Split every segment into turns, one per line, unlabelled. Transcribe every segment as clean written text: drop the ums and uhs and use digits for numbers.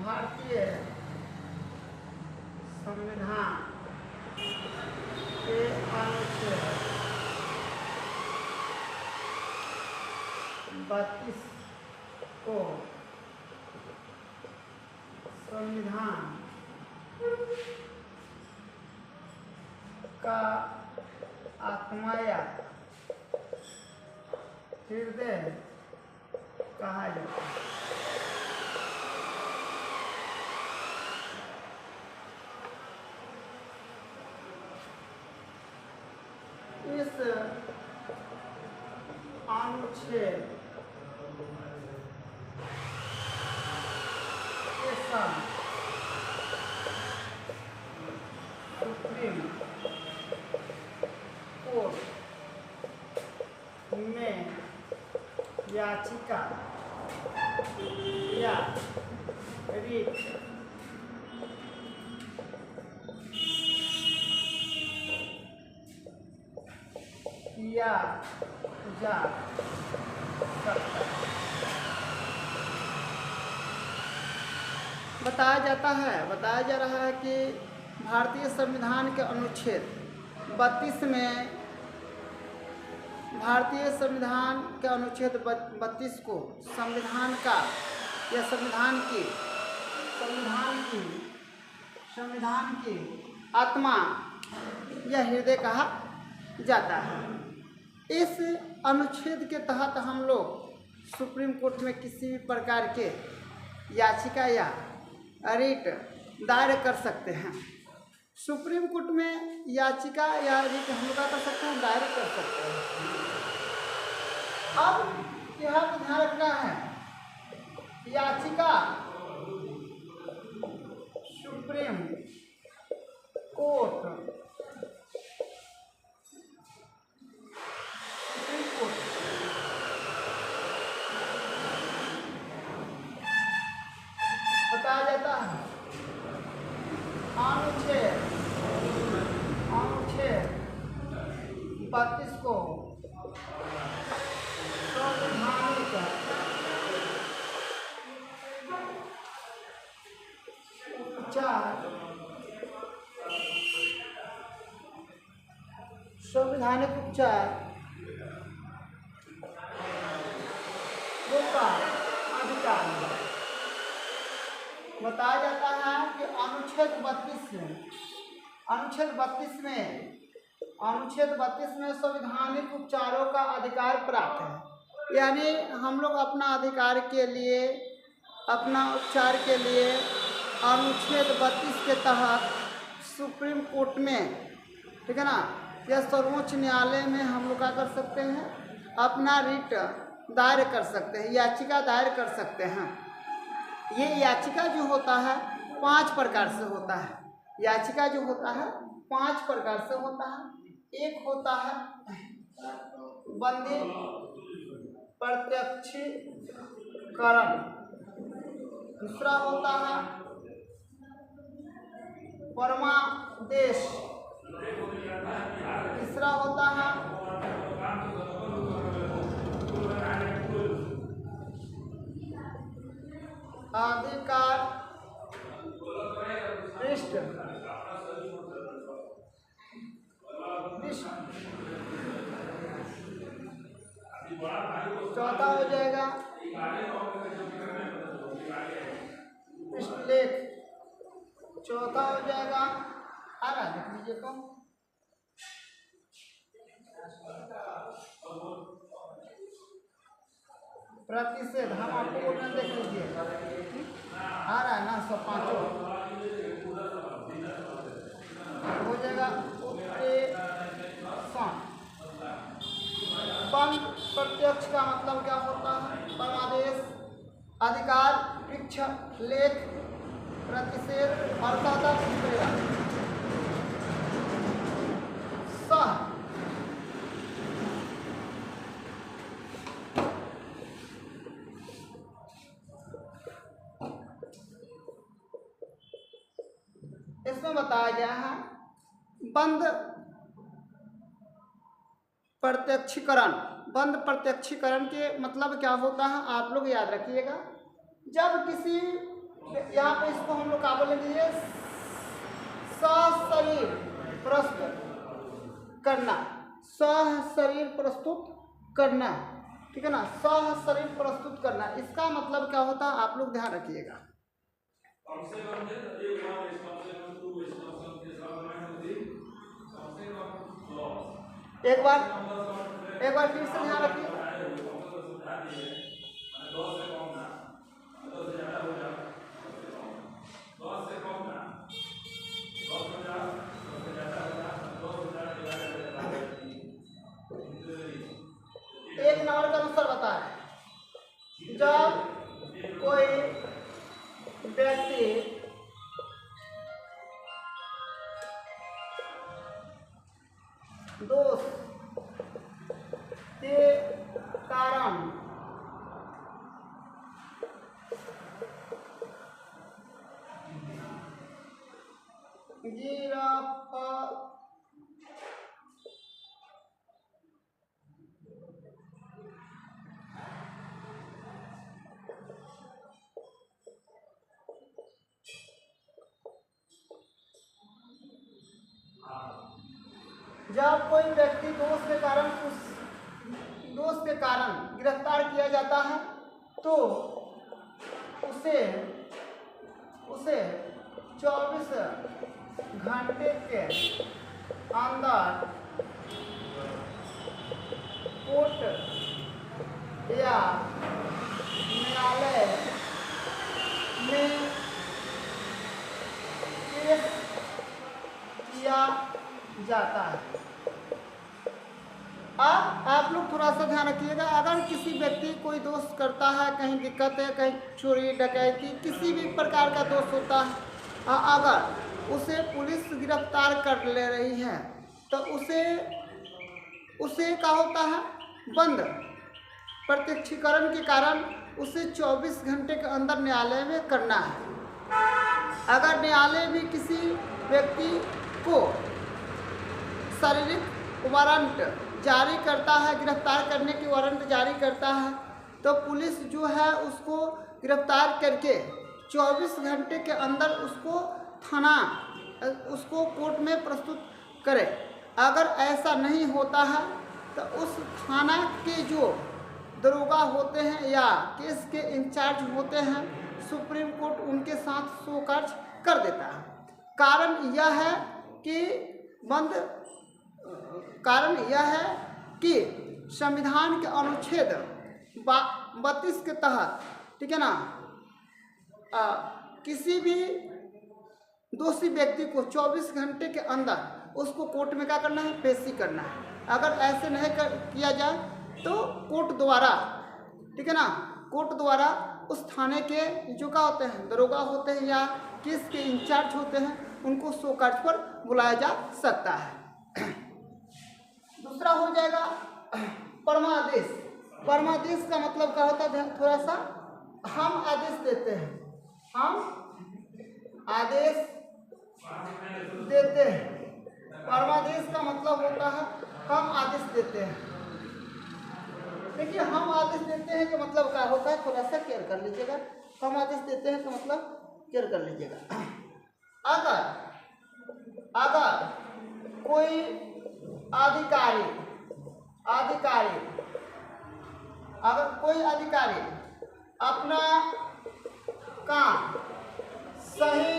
भारतीय संविधान के अनुच्छेद 32 को संविधान का आत्मा या हृदय कहा जाता है। इस अनुच्छेद के साथ सुप्रीम कोर्ट में याचिका या रिट किया जा सकता है। बताया जा रहा है कि भारतीय संविधान के अनुच्छेद 32 में भारतीय संविधान के अनुच्छेद 32 को संविधान का या संविधान की आत्मा या हृदय कहा जाता है। इस अनुच्छेद के तहत हम लोग सुप्रीम कोर्ट में किसी भी प्रकार के याचिका या रिट दायर कर सकते हैं। सुप्रीम कोर्ट में याचिका या रिट हम लोग कर सकते हैं, दायर कर सकते हैं। अब यहाँ पर ध्यान रखना है, याचिका सुप्रीम कोर्ट बताया जाता है अनुच्छेद 32 को संवैधानिक उपचार का अधिकार बताया जाता है कि अनुच्छेद 32 में संवैधानिक उपचारों का अधिकार प्राप्त है। यानी हम लोग अपना अधिकार के लिए, अपना उपचार के लिए अनुच्छेद 32 के तहत सुप्रीम कोर्ट में, ठीक है ना, या सर्वोच्च न्यायालय में हम लोग क्या कर सकते हैं, अपना रिट दायर कर सकते हैं, याचिका दायर कर सकते हैं। ये याचिका जो होता है 5 प्रकार से होता है। याचिका जो होता है 5 प्रकार से होता है। एक होता है बंदी प्रत्यक्षीकरण, दूसरा होता है परमादेश, तीसरा होता है अधिकार पृष्ठ, चौथा हो जाएगा पृष्ठलेख, चौथा हो जाएगा, आ रहा देख लीजिए तो प्रतिषेध, हम आपको बोल रहे हैं, देख लीजिए आ रहा है ना, 105 हो जाएगा। बंद प्रत्यक्ष का मतलब क्या होता है, परमादेश, अधिकार पृष्ठ लेख, प्रतिषेध और सह इसमें बताया गया है बंद प्रत्यक्षीकरण। बंद प्रत्यक्षीकरण के मतलब क्या होता है, आप लोग याद रखिएगा। जब किसी यहाँ पे इसको हम लोग क्या बोलेंगे, ये सशरीर प्रस्तुत करना, सशरीर प्रस्तुत करना, ठीक है ना, सशरीर प्रस्तुत करना, इसका मतलब क्या होता है आप लोग ध्यान रखिएगा। एक बार फिर से ध्यान रखिए। एक नंबर का अनुसार बताएं, जब कोई व्यक्ति दोष के कारण जब कोई व्यक्ति दोष के कारण गिरफ्तार किया जाता है तो उसे 24 घंटे के अंदर कोर्ट या न्यायालय में पेश किया जाता है। अब आप लोग थोड़ा सा ध्यान रखिएगा, अगर किसी व्यक्ति कोई दोष करता है, कहीं दिक्कत है, कहीं चोरी डकैती किसी भी प्रकार का दोष होता है, अगर उसे पुलिस गिरफ्तार कर ले रही है तो उसे क्या होता है, बंद प्रत्यक्षीकरण के कारण उसे 24 घंटे के अंदर न्यायालय में करना है। अगर न्यायालय भी किसी व्यक्ति को शारीरिक वारंट जारी करता है, गिरफ्तार करने की वारंट जारी करता है, तो पुलिस जो है उसको गिरफ्तार करके 24 घंटे के अंदर उसको कोर्ट में प्रस्तुत करे। अगर ऐसा नहीं होता है तो उस थाना के जो दरोगा होते हैं या केस के इंचार्ज होते हैं, सुप्रीम कोर्ट उनके साथ शोकॉज कर देता है। कारण यह है कि संविधान के अनुच्छेद 32 के तहत, ठीक है ना, किसी भी दोषी व्यक्ति को 24 घंटे के अंदर उसको कोर्ट में क्या करना है, पेशी करना है। अगर ऐसे नहीं किया जाए तो कोर्ट द्वारा, ठीक है ना, कोर्ट द्वारा उस थाने के जो क्या होते हैं, दरोगा होते हैं या केस के इंचार्ज होते हैं, उनको शोकॉज पर बुलाया जा सकता है। दूसरा हो जाएगा परमादेश। परमादेश का मतलब क्या होता है, थोड़ा सा हम आदेश देते हैं, हम आदेश देते हैं। परमादेश का मतलब होता है हम आदेश देते हैं। देखिए, हम आदेश देते हैं कि मतलब क्या होता है, थोड़ा सा केयर कर लीजिएगा। हम आदेश देते हैं कि मतलब केयर कर लीजिएगा। अगर कोई अधिकारी अपना काम सही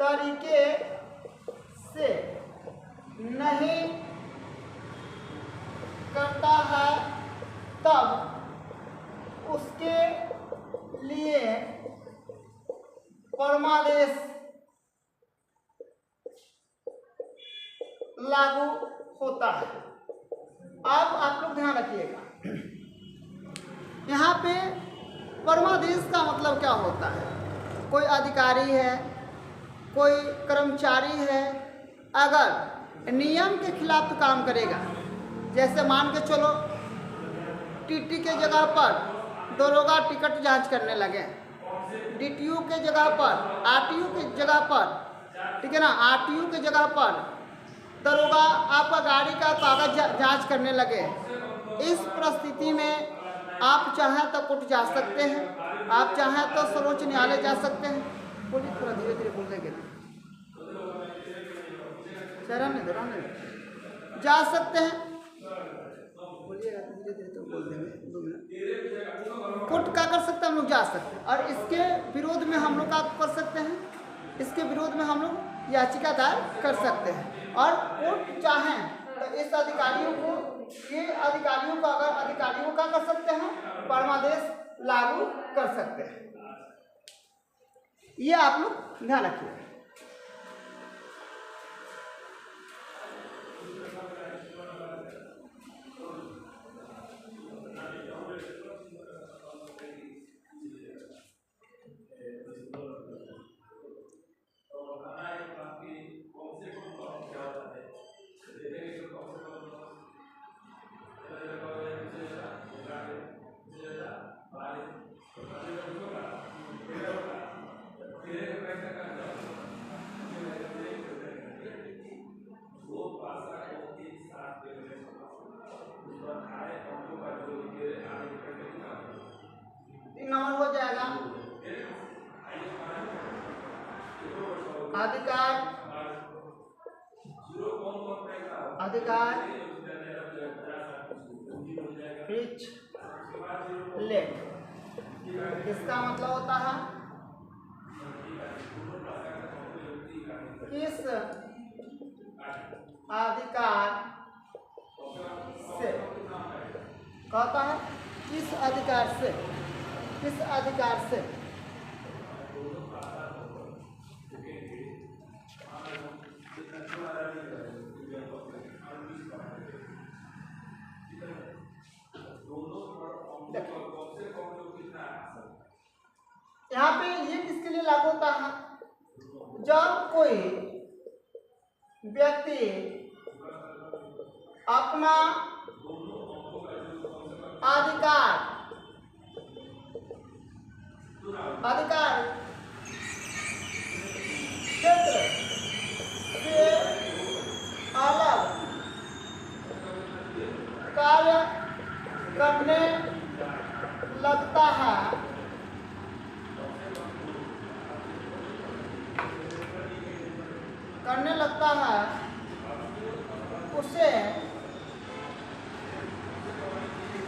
तरीके से नहीं करता है, तब उसके लिए परमादेश लागू होता है। अब आप लोग ध्यान रखिएगा, यहाँ पे परमादेश का मतलब क्या होता है। कोई अधिकारी है, कोई कर्मचारी है, अगर नियम के खिलाफ काम करेगा, जैसे मान के चलो टीटी के जगह पर दरोगा टिकट जांच करने लगे, डीटीओ के जगह पर, आरटीओ के जगह पर, ठीक है ना, आरटीओ के जगह पर दरोगा आपका गाड़ी का कागज जांच करने लगे, इस परिस्थिति में आप चाहें तो कोर्ट जा सकते हैं, आप चाहें तो सर्वोच्च न्यायालय जा सकते हैं। बोलिए, थोड़ा धीरे धीरे बोल देंगे, चेहरा नहीं दे, जा सकते हैं। बोलिएगा धीरे धीरे तो बोल देंगे, 2 मिनट। कोर्ट क्या कर सकते हैं, हम लोग जा सकते हैं, और इसके विरोध में हम लोग क्या कर सकते हैं, इसके विरोध में हम लोग याचिका दायर कर सकते हैं। और कोर्ट चाहें तो इस अधिकारियों को, ये अधिकारियों को, अगर अधिकारियों का कर सकते हैं, परमादेश लागू कर सकते हैं। ये आप लोग ध्यान रखिए। नंबर हो जाएगा अधिकार रिच लेट। इसका मतलब होता है किस अधिकार से, कहता है किस अधिकार से, किस अधिकार से यहाँ पे ये किसके लिए लागू होता है, जब कोई व्यक्ति अपना अधिकार क्षेत्र से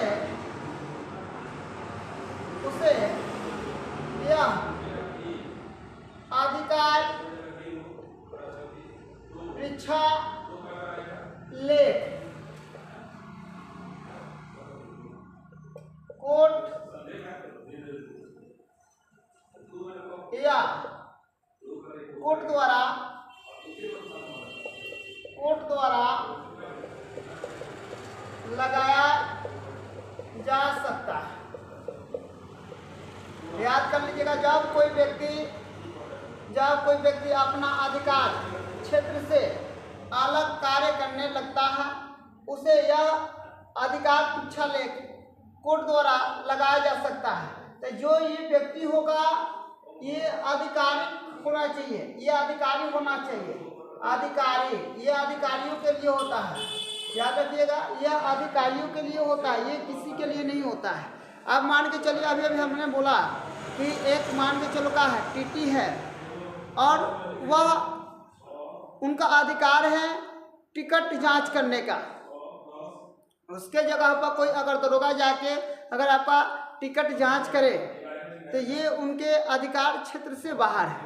अलग कार्य करने लगता है, उसे यह अधिकार परीक्षा लेख कोर्ट या कोर्ट द्वारा लगाया जा सकता है। याद कर लीजिएगा, जब कोई व्यक्ति अपना अधिकार क्षेत्र से अलग कार्य करने लगता है, उसे यह अधिकार परीक्षा लेख कोर्ट द्वारा लगाया जा सकता है। तो जो ये व्यक्ति होगा, ये अधिकारी होना चाहिए, ये अधिकारी होना चाहिए। ये अधिकारियों के लिए होता है, याद रखिएगा, यह अधिकारियों के लिए होता है, ये किसी के लिए नहीं होता है। अब मान के चलिए, अभी हमने बोला कि एक मान के चलो का है टीटी है, और वह उनका अधिकार है टिकट जांच करने का। उसके जगह पर कोई अगर दरोगा जाके अगर आपका टिकट जांच करे तो ये उनके अधिकार क्षेत्र से बाहर है,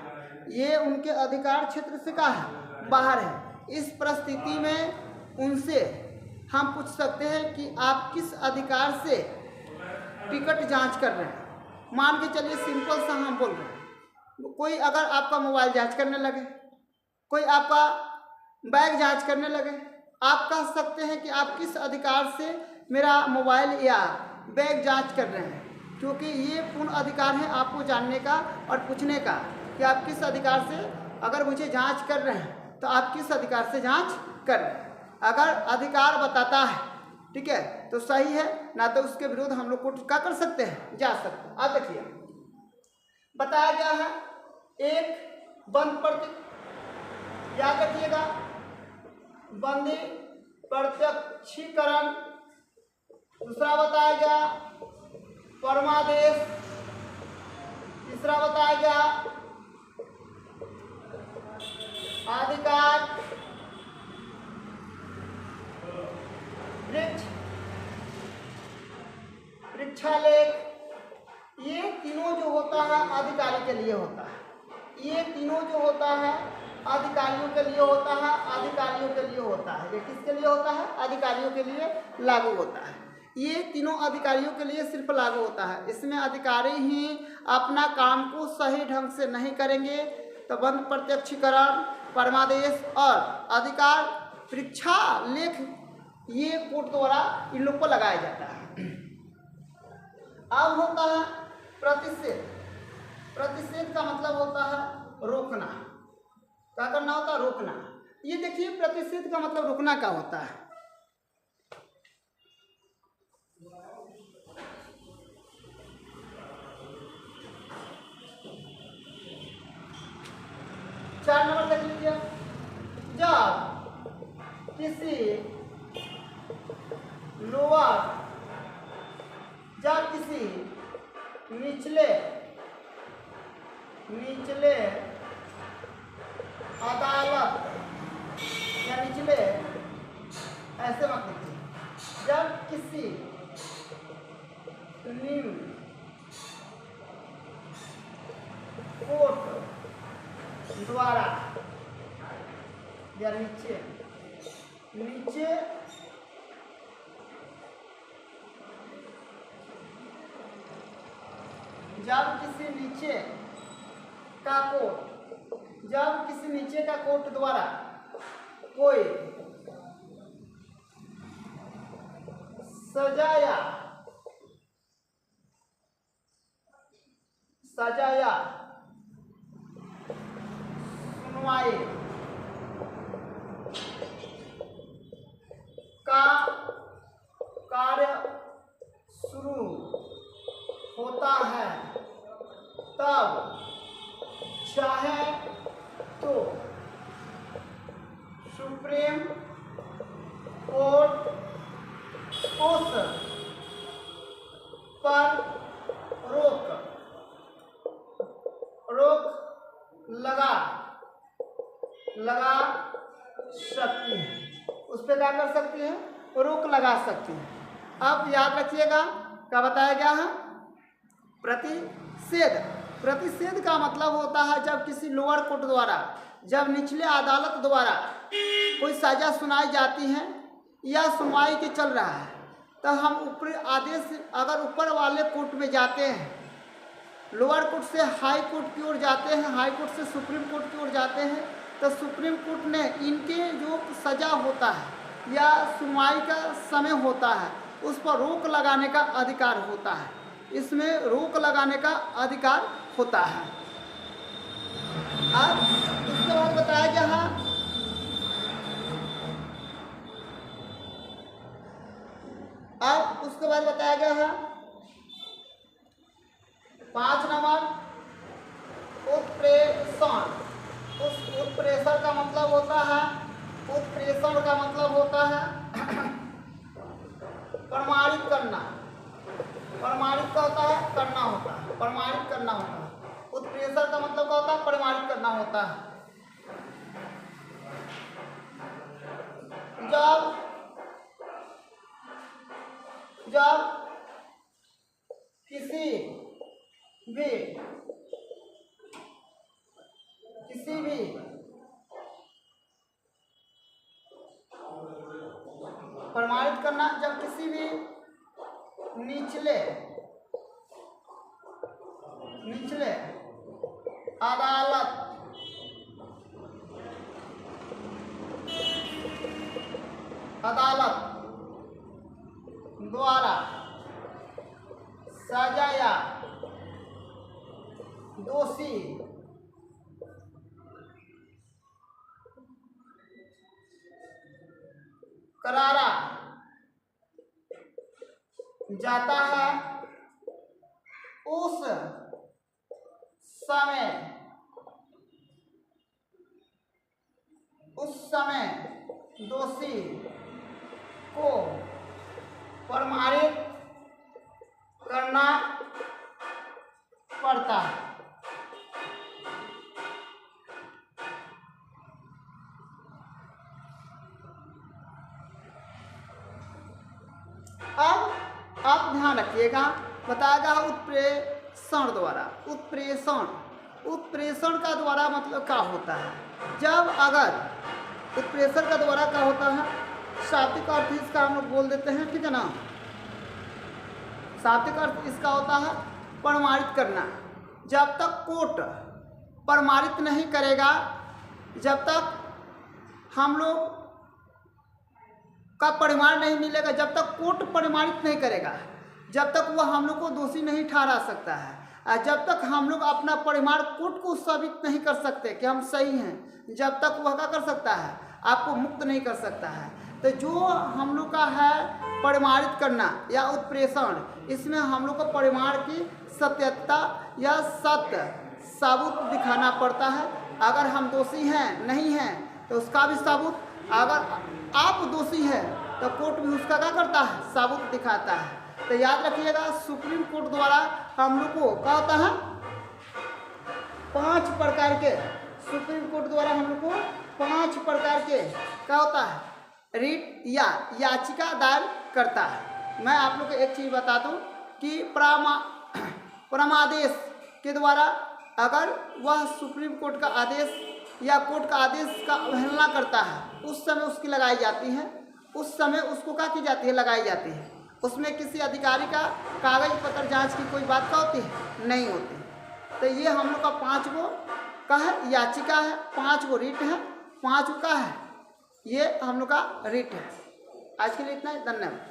ये उनके अधिकार क्षेत्र से कहाँ है, बाहर है। इस परिस्थिति में उनसे हम पूछ सकते हैं कि आप किस अधिकार से टिकट जांच कर रहे हैं। मान के चलिए, सिंपल सा हम बोल रहे हैं, कोई अगर आपका मोबाइल जांच करने लगे, कोई आपका बैग जांच करने लगे, आप कह सकते हैं कि आप किस अधिकार से मेरा मोबाइल या बैग जांच कर रहे हैं, क्योंकि ये पूर्ण अधिकार है आपको जानने का और पूछने का कि आप किस अधिकार से अगर मुझे जांच कर रहे हैं, तो आप किस अधिकार से जांच कर रहे हैं। अगर अधिकार बताता है, ठीक है, तो सही है, ना तो उसके विरुद्ध हम लोग कोर्ट क्या कर सकते हैं, जा सकते हैं। अब देखिए, बताया गया है एक बंद याद रखिएगा, बंदी प्रत्यक्षीकरण दूसरा बताया गया परमादेश, तीसरा बताया गया अधिकार, वृक्ष, वृक्षालेख। ये तीनों जो होता है अधिकारी के लिए होता है। ये तीनों जो होता है अधिकारियों के लिए होता है, अधिकारियों के लिए होता है। ये किसके लिए होता है? अधिकारियों के लिए लागू होता है। ये तीनों अधिकारियों के लिए सिर्फ लागू होता है। इसमें अधिकारी ही अपना काम को सही ढंग से नहीं करेंगे तो बंध प्रत्यक्षीकरण, परमादेश और अधिकार परीक्षा लेख ये कोर्ट द्वारा इन लोग को लगाया जाता है। अब होता है प्रतिषेध। प्रतिषेध का मतलब होता है रोकना। क्या करना होता है? रोकना। ये देखिए प्रतिषेध का मतलब रोकना क्या होता है। चार नंबर देख लीजिए। जब किसी लोअर, जब किसी निचले अदालत या निचले, ऐसे मत लिखिए, जब किसी निम्न कोर्ट द्वारा या नीचे जब किसी नीचे का कोर्ट, जब किसी नीचे का कोर्ट द्वारा कोई सजा या सुनवाई का कार्य शुरू होता है, तब चाहे तो सुप्रीम कोर्ट उस पर रोक लगा सकती है। उस पर क्या कर सकती है? रोक लगा सकती है। अब याद रखिएगा क्या बताया गया है? प्रतिषेध। प्रतिषेध का मतलब होता है जब किसी लोअर कोर्ट द्वारा, जब निचले अदालत द्वारा कोई सजा सुनाई जाती है या सुनवाई के चल रहा है, तो हम ऊपरी आदेश, अगर ऊपर वाले कोर्ट में जाते हैं, लोअर कोर्ट से हाई कोर्ट की ओर जाते हैं, हाई कोर्ट से सुप्रीम कोर्ट की ओर जाते हैं, तो सुप्रीम कोर्ट ने इनके जो सजा होता है या सुनवाई का समय होता है उस पर रोक लगाने का अधिकार होता है। इसमें रोक लगाने का अधिकार होता है। अब इसके बाद बताया गया है उसके बाद बताया गया है 5 नंबर उत्प्रेषण। उस उत्प्रेषण का मतलब होता है, उत्प्रेषण का मतलब होता है प्रमाणित करना। प्रमाणित का होता है करना होता है, प्रमाणित करना होता है। उत्प्रेषण का मतलब क्या होता है? प्रमाणित करना होता है। जब किसी भी प्रमाणित करना, जब किसी भी निचले अदालत द्वारा सजा या दोषी करारा जाता है, उस समय दोषी को प्रमाणित अब आप ध्यान रखिएगा, बताएगा उत्प्रेषण द्वारा। उत्प्रेषण का द्वारा मतलब क्या होता है? जब अगर उत्प्रेषण का द्वारा क्या होता है, शाब्दिक अर्थ इसका हम लोग बोल देते हैं, ठीक है ना। शाब्दिक अर्थ इसका होता है प्रमाणित करना। जब तक कोर्ट प्रमाणित नहीं करेगा, जब तक हम लोग का परिमाण नहीं मिलेगा, जब तक कोर्ट प्रमाणित नहीं करेगा, जब तक वह हम लोग को दोषी नहीं ठहरा सकता है, और जब तक हम लोग अपना परिमाण कोर्ट को साबित नहीं कर सकते कि हम सही हैं, जब तक वह क्या कर सकता है, आपको मुक्त नहीं कर सकता है। तो जो हम लोग का है प्रमाणित करना या उत्प्रेषण, इसमें हम लोग को परिमाण की सत्यता या सत्य सबूत दिखाना पड़ता है। अगर हम दोषी हैं नहीं हैं तो उसका भी सबूत, अगर आप दोषी हैं तो कोर्ट भी उसका क्या करता है, सबूत दिखाता है। तो याद रखिएगा, सुप्रीम कोर्ट द्वारा हम लोग को क्या होता है, 5 प्रकार के, सुप्रीम कोर्ट द्वारा हम लोग को 5 प्रकार के क्या होता है, रिट या याचिका दायर करता है। मैं आप लोग को एक चीज़ बता दूं कि परमादेश के द्वारा अगर वह सुप्रीम कोर्ट का आदेश या कोर्ट का आदेश का अवहेलना करता है, उस समय उसकी लगाई जाती है, उस समय उसको क्या की जाती है, लगाई जाती है। उसमें किसी अधिकारी का कागज पत्र जांच की कोई बात क्या होती है, नहीं होती। तो ये हम लोग का 5 गो का है याचिका है, 5 गो रिट है, 5 का है ये हम लोग का रिट है। आज के लिए इतना ही, धन्यवाद।